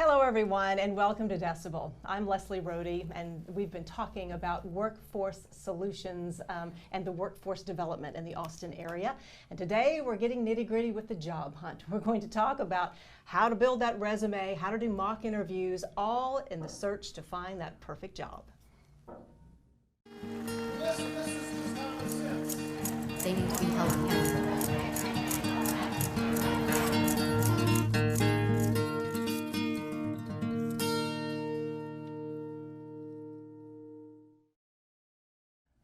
Hello everyone and welcome to Decibel. I'm Leslie Rhode and we've been talking about workforce solutions and the workforce development in the Austin area. And today we're getting nitty-gritty with the job hunt. We're going to talk about how to build that resume, how to do mock interviews, all in the search to find that perfect job. They need to be held accountable.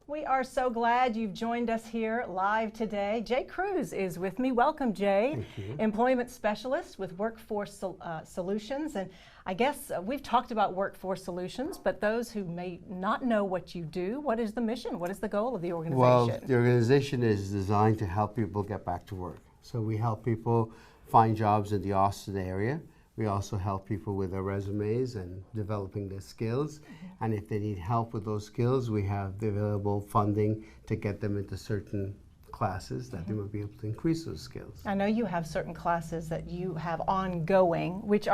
We are so glad you've joined us here live today. Jay Cruz is with me. Welcome, Jay. Thank you. Employment specialist with Workforce Solutions. And I guess we've talked about Workforce Solutions, but those who may not know what you do, what is the mission? What is the goal of the organization? Well, the organization is designed to help people get back to work. So we help people find jobs in the Austin area. We also help people with their resumes and developing their skills. Mm-hmm. And if they need help with those skills, we have the available funding to get them into certain classes that they might be able to increase those skills. I know you have certain classes that you have ongoing, which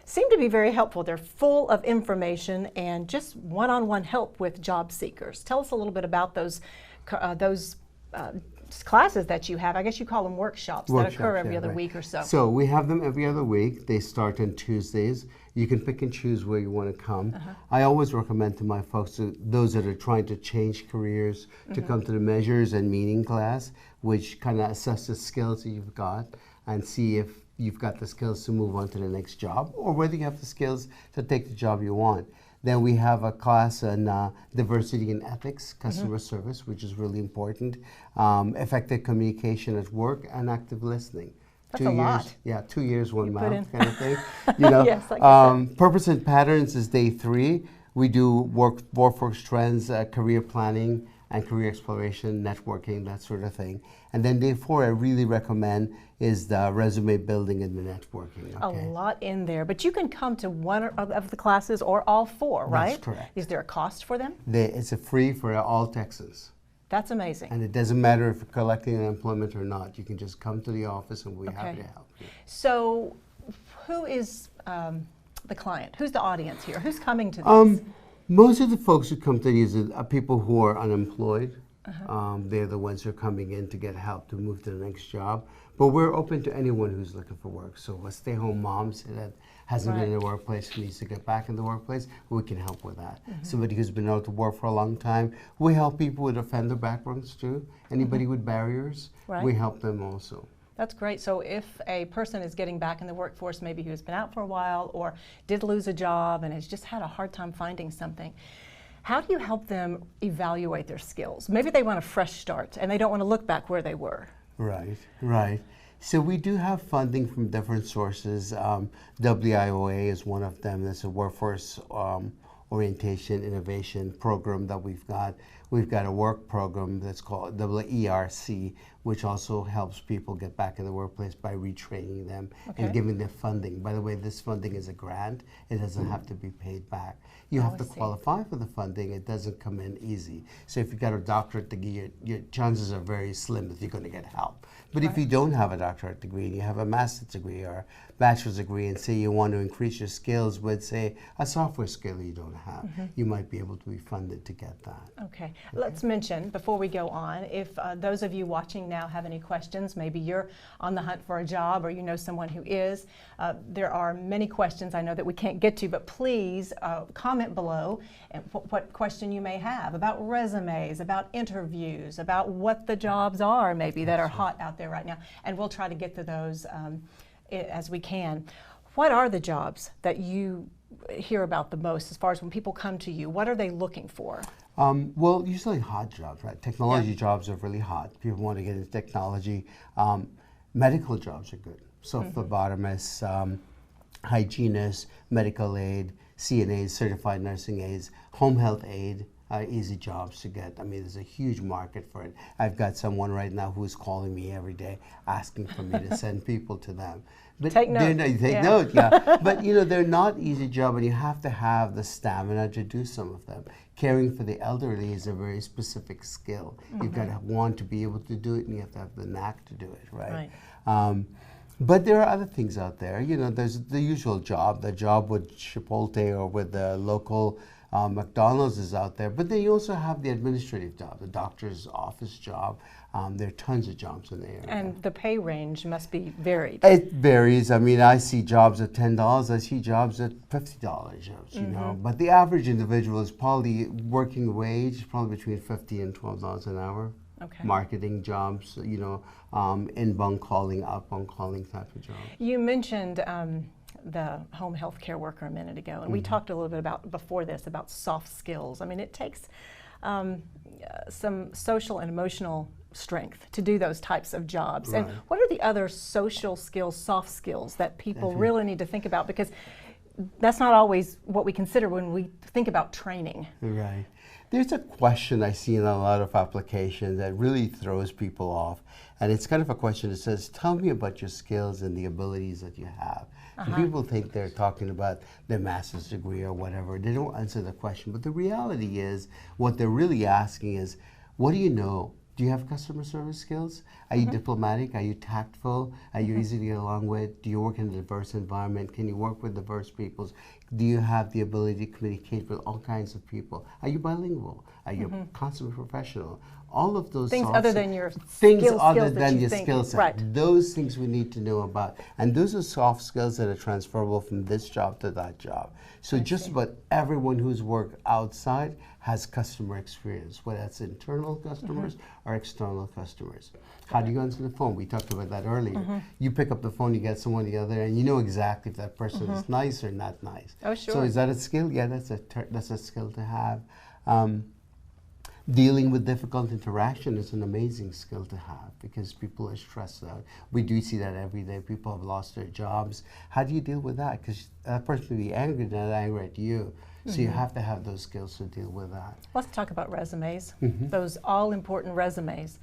seem to be very helpful. They're full of information and just one-on-one help with job seekers. Tell us a little bit about those classes that you have. I guess you call them workshops that occur every other week or so. So we have them every other week. They start on Tuesdays. You can pick and choose where you want to come. I always recommend to my folks, those that are trying to change careers, to come to the measures and meaning class, which kind of assesses skills that you've got and see if you've got the skills to move on to the next job or whether you have the skills to take the job you want. Then we have a class on diversity and ethics, customer service, which is really important, effective communication at work, and active listening. That's a lot. Yeah, 2 years, 1 month kind of thing. You know, yes, like purpose and patterns is day 3. We do workforce trends, career planning, and career exploration, networking, that sort of thing. And then day 4, I really recommend is the resume building and the networking. Okay? A lot in there, but you can come to one of the classes or all 4, right? That's correct. Is there a cost for them? It's a free for all Texans. That's amazing. And it doesn't matter if you're collecting unemployment or not. You can just come to the office and we're happy to help you. So who is the client? Who's the audience here? Who's coming to this? Most of the folks who come to these are people who are unemployed. They're the ones who are coming in to get help to move to the next job. But we're open to anyone who's looking for work. So a stay-home mom that hasn't been in the workplace who needs to get back in the workplace, we can help with that. Somebody who's been out to work for a long time, we help people with offender backgrounds too. Anybody with barriers, we help them also. That's great. So if a person is getting back in the workforce, maybe who's been out for a while or did lose a job and has just had a hard time finding something, how do you help them evaluate their skills? Maybe they want a fresh start and they don't want to look back where they were. Right, right. So we do have funding from different sources. WIOA is one of them. That's a workforce orientation innovation program that we've got. We've got a work program that's called WERC, which also helps people get back in the workplace by retraining them and giving them funding. By the way, this funding is a grant. It doesn't have to be paid back. You have to qualify for the funding. It doesn't come in easy. So if you've got a doctorate degree, your chances are very slim that you're going to get help. But if you don't have a doctorate degree and you have a master's degree or a bachelor's degree and say you want to increase your skills with, say, a software skill you don't have, you might be able to be funded to get that. Okay. Let's mention, before we go on, if those of you watching now have any questions, maybe you're on the hunt for a job or you know someone who is, there are many questions I know that we can't get to, but please comment below what question you may have about resumes, about interviews, about what the jobs are maybe that are hot out there right now, and we'll try to get to those as we can. What are the jobs that you hear about the most as far as when people come to you? What are they looking for? Well, usually hot jobs, right? Technology jobs are really hot. People want to get into technology. Medical jobs are good. So phlebotomists, hygienists, medical aid, CNAs, certified nursing aides, home health aid, easy jobs to get. I mean, there's a huge market for it. I've got someone right now who's calling me every day asking for me to send people to them. But take note. Take note, yeah. But you know, they're not easy job, and you have to have the stamina to do some of them. Caring for the elderly is a very specific skill. You've got to want to be able to do it, and you have to have the knack to do it, right? But there are other things out there. You know, there's the usual job. The job with Chipotle or with the local McDonald's is out there. But then you also have the administrative job, the doctor's office job. There are tons of jobs in the area. And the pay range must be varied. It varies. I mean, I see jobs at $10. I see jobs at $50. You know, but the average individual is probably working wage, probably between $50 and $12 an hour. Okay. Marketing jobs, you know, inbound calling, outbound calling type of jobs. You mentioned the home health care worker a minute ago, and we talked a little bit about before this about soft skills. I mean, it takes some social and emotional strength to do those types of jobs. Right. And what are the other social skills, soft skills that people really need to think about? Because that's not always what we consider when we think about training. Right. There's a question I see in a lot of applications that really throws people off. And it's kind of a question that says, tell me about your skills and the abilities that you have. And people think they're talking about their master's degree or whatever. They don't answer the question. But the reality is, what they're really asking is, what do you know? Do you have customer service skills? Are you diplomatic? Are you tactful? Are you easy to get along with? Do you work in a diverse environment? Can you work with diverse peoples? Do you have the ability to communicate with all kinds of people? Are you bilingual? Are you a consummate professional? All of those Things soft other skills- than your things skills other that than you your think- skill set. right. Those things we need to know about, and those are soft skills that are transferable from this job to that job. So just about everyone who's worked outside has customer experience, whether that's internal customers or external customers. How do you answer the phone? We talked about that earlier. You pick up the phone, you get someone the other, and you know exactly if that person is nice or not nice. Oh, sure. So is that a skill? Yeah, that's a skill to have. Dealing with difficult interaction is an amazing skill to have because people are stressed out. We do see that every day. People have lost their jobs. How do you deal with that? Because that person will be angry, not angry at you. So you have to have those skills to deal with that. Let's talk about resumes, those all-important resumes.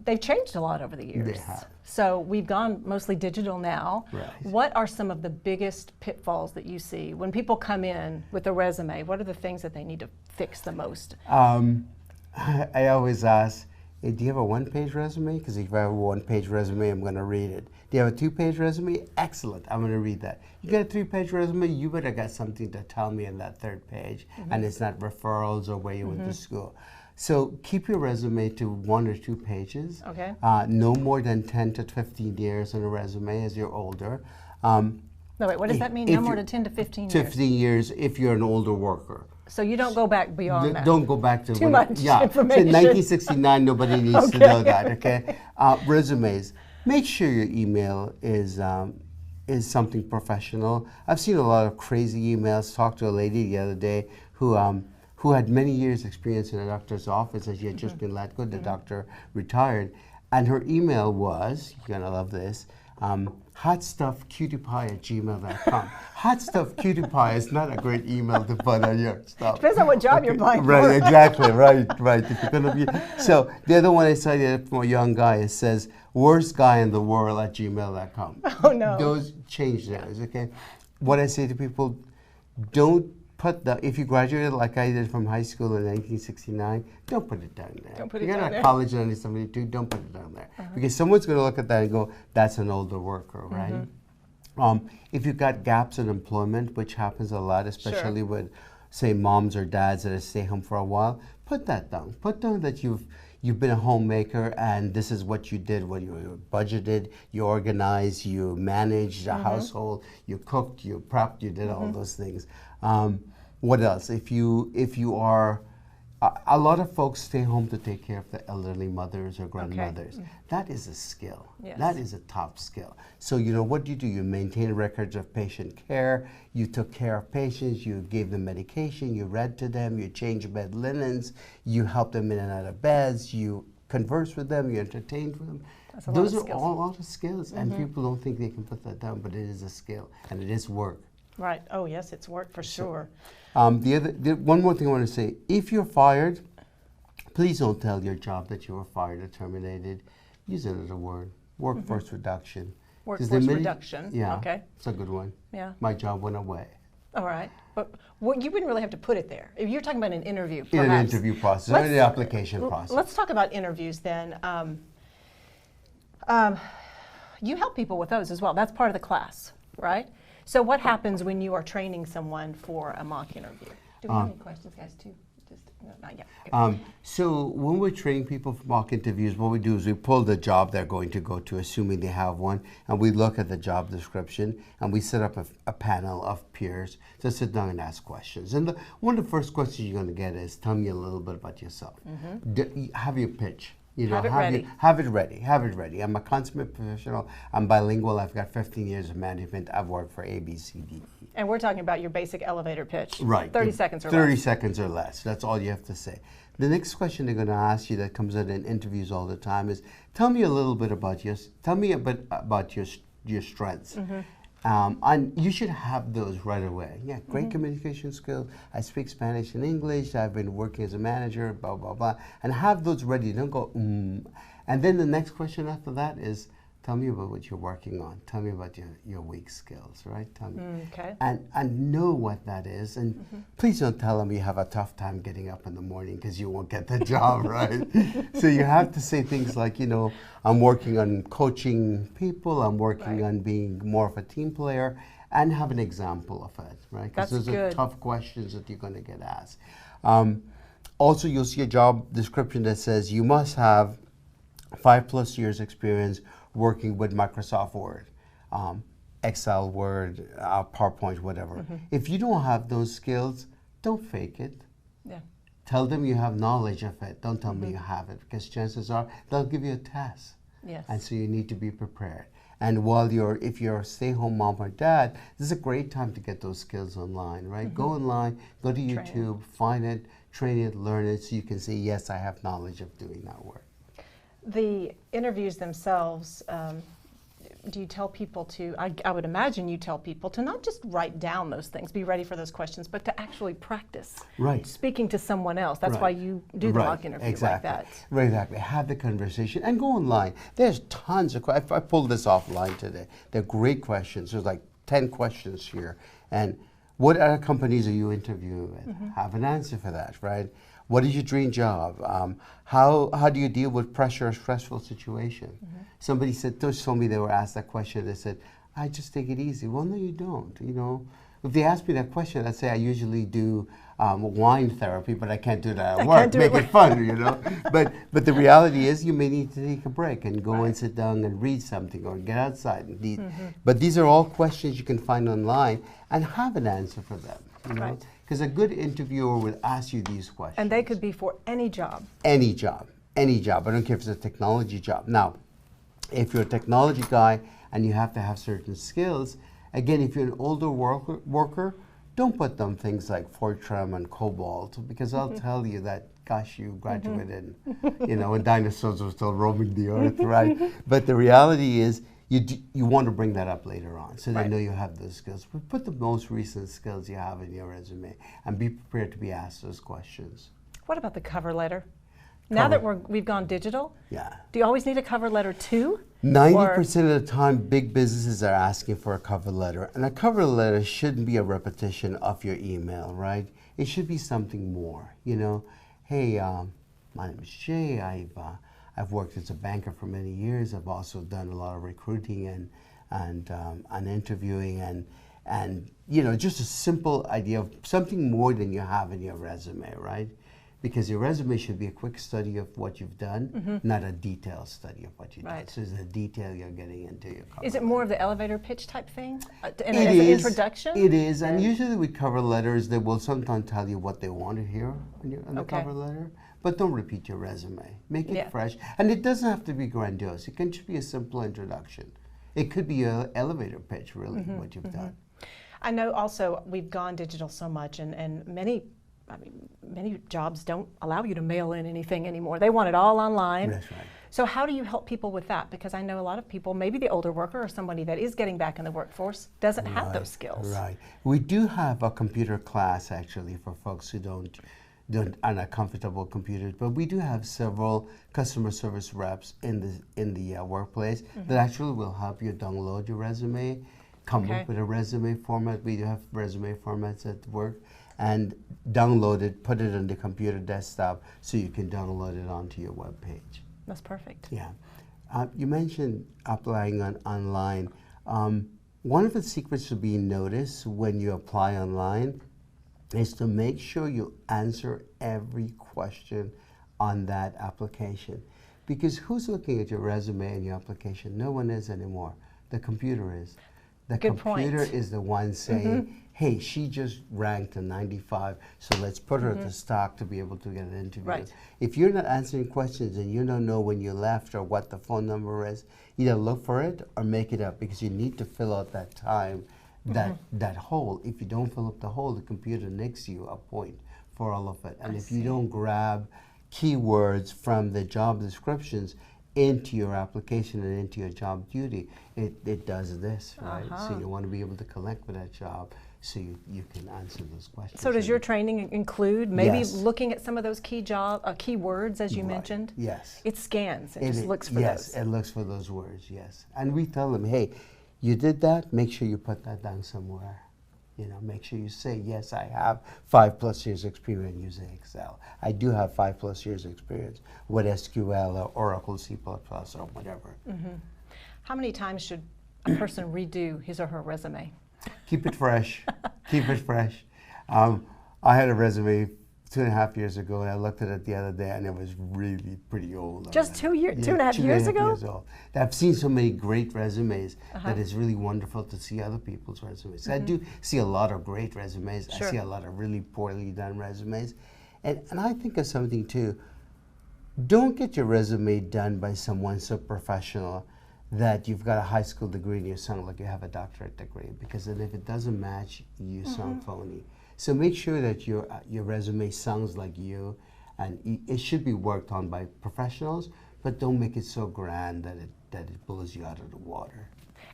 They've changed a lot over the years. They have. So we've gone mostly digital now. Right. What are some of the biggest pitfalls that you see when people come in with a resume? What are the things that they need to fix the most? I always ask, hey, do you have a one-page resume? Because if I have a one-page resume, I'm going to read it. Do you have a two-page resume? Excellent, I'm going to read that. You got a three-page resume, you better got something to tell me in that third page, and it's not referrals or where you went to school. So keep your resume to 1 or 2 pages. Okay. No more than 10 to 15 years on a resume as you're older. No, wait, what does that mean? No if more you- than 10 to 15 years? 15 years if you're an older worker. So you don't go back beyond that? Don't go back to Too much yeah. information. So 1969, nobody needs to know that. Okay, resumes. Make sure your email is something professional. I've seen a lot of crazy emails. Talked to a lady the other day who had many years experience in a doctor's office, and she had just been let go. The doctor retired, and her email was, you're gonna love this, hotstuffcutiepie@gmail.com. Hotstuffcutiepie is not a great email to put on your stuff. Depends on what job you're applying Right, for. exactly, right. If you're gonna be, so the other one I cited from a young guy, it says, worst guy in the world @gmail.com. Oh, no. Those, change those, okay? What I say to people, don't put if you graduated like I did from high school in 1969, don't put it down there. Don't put you it got down out there. of college in 1972, don't put it down there. Because someone's gonna look at that and go, that's an older worker, right? If you've got gaps in employment, which happens a lot, especially with, say, moms or dads that stay home for a while, put that down. Put down that you've been a homemaker and this is what you did when you budgeted, you organized, you managed a household, you cooked, you prepped, you did all those things. What else? If you are, a lot of folks stay home to take care of the elderly mothers or grandmothers. That is a skill. Yes. That is a top skill. So what do? You maintain records of patient care, you took care of patients, you gave them medication, you read to them, you changed bed linens, you helped them in and out of beds, you conversed with them, you entertained with them. That's a lot of Those are skills. all a lot of skills, and people don't think they can put that down, but it is a skill, and it is work. Right. Oh, yes, it's work for sure. One more thing I want to say, if you're fired, please don't tell your job that you were fired or terminated. Use it as a word, workforce reduction. 'Cause the Workforce minute- reduction. Yeah, Okay. it's a good one. Yeah. My job went away. All right. But you wouldn't really have to put it there. If you're talking about an interview, In an perhaps. interview process, or Let's- in the application process. Let's talk about interviews then. You help people with those as well. That's part of the class, right? So what happens when you are training someone for a mock interview? Do we have any questions, guys, too? Just, no, not yet. Okay. So when we're training people for mock interviews, what we do is we pull the job they're going to go to, assuming they have one, and we look at the job description, and we set up a panel of peers to sit down and ask questions. And one of the first questions you're going to get is, tell me a little bit about yourself. Have your pitch. You know, Have it ready. Have it ready. Have it ready. I'm a consummate professional. I'm bilingual. I've got 15 years of management. I've worked for A, B, C, D, E. And we're talking about your basic elevator pitch. Right. 30 seconds or 30 less. seconds or less. That's all you have to say. The next question they're going to ask you that comes out in interviews all the time is, tell me a little bit about your strengths. And you should have those right away. Yeah, great communication skills. I speak Spanish and English. I've been working as a manager, blah, blah, blah. And have those ready. Don't go, And then the next question after that is, tell me about what you're working on. Tell me about your weak skills, right? Tell me. Okay. And know what that is. And please don't tell them you have a tough time getting up in the morning because you won't get the job, right? So you have to say things like, you know, I'm working on coaching people. I'm working on being more of a team player, and have an example of it, right? Because those are tough questions that you're going to get asked. Also, you'll see a job description that says you must have 5+ years experience working with Microsoft Word, Excel, Word, PowerPoint, whatever. If you don't have those skills, don't fake it. Yeah. Tell them you have knowledge of it. Don't tell me you have it, because chances are they'll give you a test. Yes. And so you need to be prepared. And if you're a stay-home mom or dad, this is a great time to get those skills online, right? Go online, go to YouTube, find it, train it, learn it, so you can say, yes, I have knowledge of doing that work. The interviews themselves, do you tell people to, I would imagine you tell people to not just write down those things, be ready for those questions, but to actually practice speaking to someone else. That's why you do the mock interview like that. Right, exactly. Have the conversation and go online. There's tons of questions. I pulled this offline today. They're great questions. There's like 10 questions here. And what other companies are you interviewing with? Have an answer for that, right? What is your dream job? How do you deal with pressure or stressful situation? Somebody told me they were asked that question. They said, I just take it easy. Well, no, you don't. You know, if they ask me that question, I'd say I usually do wine therapy, but I can't do that at work. Make it fun, you know. But the reality is, you may need to take a break and go and sit down and read something or get outside. And but these are all questions you can find online and have an answer for them. You know? Because a good interviewer will ask you these questions. And they could be for any job. Any job. Any job. I don't care if it's a technology job. Now, if you're a technology guy and you have to have certain skills, again, if you're an older worker, don't put them things like Fortran and Cobalt, because I'll tell you that, gosh, you graduated, you know, when dinosaurs were still roaming the earth, right? But the reality is, you want to bring that up later on, so they know you have those skills. But put the most recent skills you have in your resume and be prepared to be asked those questions. What about the cover letter? Now that we've gone digital, do you always need a cover letter too? 90% of the time, big businesses are asking for a cover letter. And a cover letter shouldn't be a repetition of your email, right? It should be something more, you know. Hey, my name is Jay. I've worked as a banker for many years. I've also done a lot of recruiting and interviewing and you know, just a simple idea of something more than you have in your resume, right? Because your resume should be a quick study of what you've done, not a detailed study of what you've done. So it's the detail you're getting into your cover Is it more of the elevator pitch type thing? It as is. an introduction? It is, and usually with cover letters, they will sometimes tell you what they want to hear on the cover letter. But don't repeat your resume. Make it fresh. And it doesn't have to be grandiose. It can just be a simple introduction. It could be an elevator pitch, really, what you've done. I know also we've gone digital so much, and many jobs don't allow you to mail in anything anymore. They want it all online. That's right. So how do you help people with that? Because I know a lot of people, maybe the older worker or somebody that is getting back in the workforce, doesn't have those skills. Right. We do have a computer class, actually, for folks who are not comfortable with computers, but we do have several customer service reps in the workplace that actually will help you download your resume, come up with a resume format. We do have resume formats at work, and download it, put it on the computer desktop so you can download it onto your web page. That's perfect. Yeah. You mentioned applying online. One of the secrets to being noticed when you apply online is to make sure you answer every question on that application. Because who's looking at your resume and your application? No one is anymore. The computer is. The Good computer point. is the one saying, hey, she just ranked a 95, so let's put her at the stock to be able to get an interview. Right. If you're not answering questions and you don't know when you left or what the phone number is, either look for it or make it up, because you need to fill out that time, that hole. If you don't fill up the hole, the computer nicks you a point for all of it. And if you don't grab keywords from the job descriptions into your application and into your job duty, it does this, right? So you want to be able to connect with that job so you can answer those questions. So does your training include maybe Yes. looking at some of those keywords, as you mentioned? Yes. It scans, it just looks for yes, those. it looks for those words, yes. And we tell them, hey, you did that, make sure you put that down somewhere. You know, make sure you say, yes, I have 5+ years experience using Excel. I do have 5+ years experience with SQL or Oracle, C++, or whatever. How many times should a person redo his or her resume? Keep it fresh. Keep it fresh. I had a resume 2.5 years ago, and I looked at it the other day, and it was really pretty old. Just 2 years, Yeah, 2.5 years ago? Years old. I've seen so many great resumes that it's really wonderful to see other people's resumes. I do see a lot of great resumes. Sure. I see a lot of really poorly done resumes. And I think of something too. Don't get your resume done by someone so professional that you've got a high school degree and you sound like you have a doctorate degree, because then if it doesn't match, you sound phony. So make sure that your resume sounds like you, and it should be worked on by professionals, but don't make it so grand that it blows you out of the water.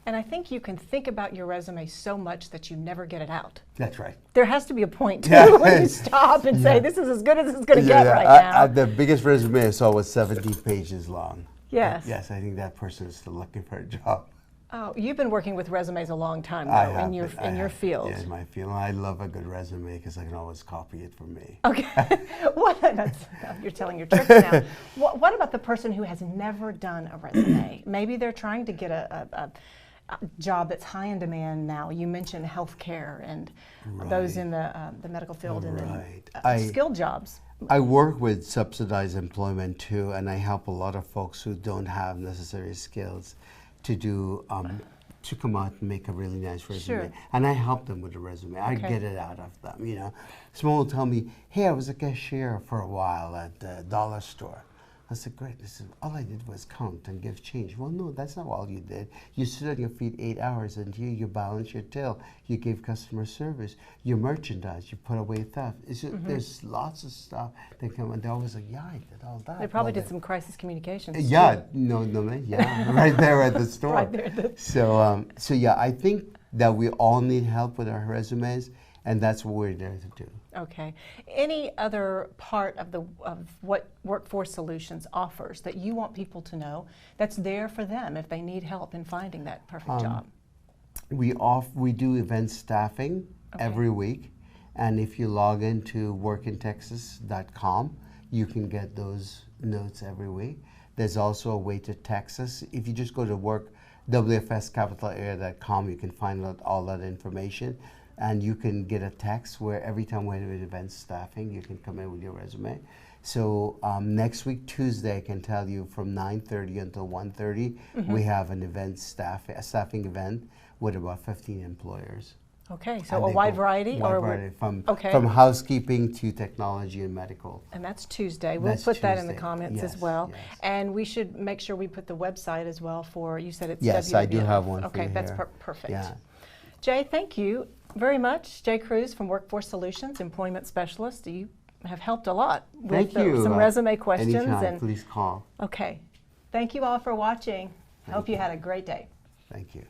And I think you can think about your resume so much that you never get it out. That's right. There has to be a point too when you stop and say, this is as good as it's going to get right now. The biggest resume I saw was 17 pages long. Yes. Yes, I think that person is still looking for a job. Oh, you've been working with resumes a long time, though, I have in your field. Yeah, in my field. I love a good resume because I can always copy it from me. Okay. You're telling your tricks now. What about the person who has never done a resume? Maybe they're trying to get a job that's high in demand now. You mentioned healthcare and those in the medical field and skilled jobs. I work with subsidized employment too, and I help a lot of folks who don't have necessary skills to do to come out and make a really nice resume. Sure. And I help them with the resume. I get it out of them, you know. Someone will tell me, hey, I was a cashier for a while at the dollar store. I said, great. I said, all I did was count and give change. Well, no, that's not all you did. You stood on your feet 8 hours, and you balanced your till. You gave customer service. You merchandised. You put away theft. It's just, there's lots of stuff that come, and they're always like, yeah, I did all that. They probably did some crisis communications. Yeah, too. yeah, right there at the store. Right there at the So yeah, I think that we all need help with our resumes, and that's what we're there to do. Okay. Any other part of what Workforce Solutions offers that you want people to know that's there for them if they need help in finding that perfect job? We do event staffing every week, and if you log into workintexas.com, you can get those notes every week. There's also a way to text us. If you just go to WFScapitalArea.com, you can find out all that information. And you can get a text where every time we have an event staffing, you can come in with your resume. So next week, Tuesday, I can tell you from 9:30 until 1:30, we have an event a staffing event with about 15 employers. Okay, so a wide variety? From housekeeping to technology and medical. And that's Tuesday. We'll put that in the comments as well. Yes. And we should make sure we put the website as well for, you said it's Yes, I do have one for Okay, you that's here. perfect. Yeah. Jay, thank you very much. Jay Cruz from Workforce Solutions, Employment Specialist. You have helped a lot with some resume questions. Anytime, please call. Okay. Thank you all for watching. Hope you had a great day. Thank you.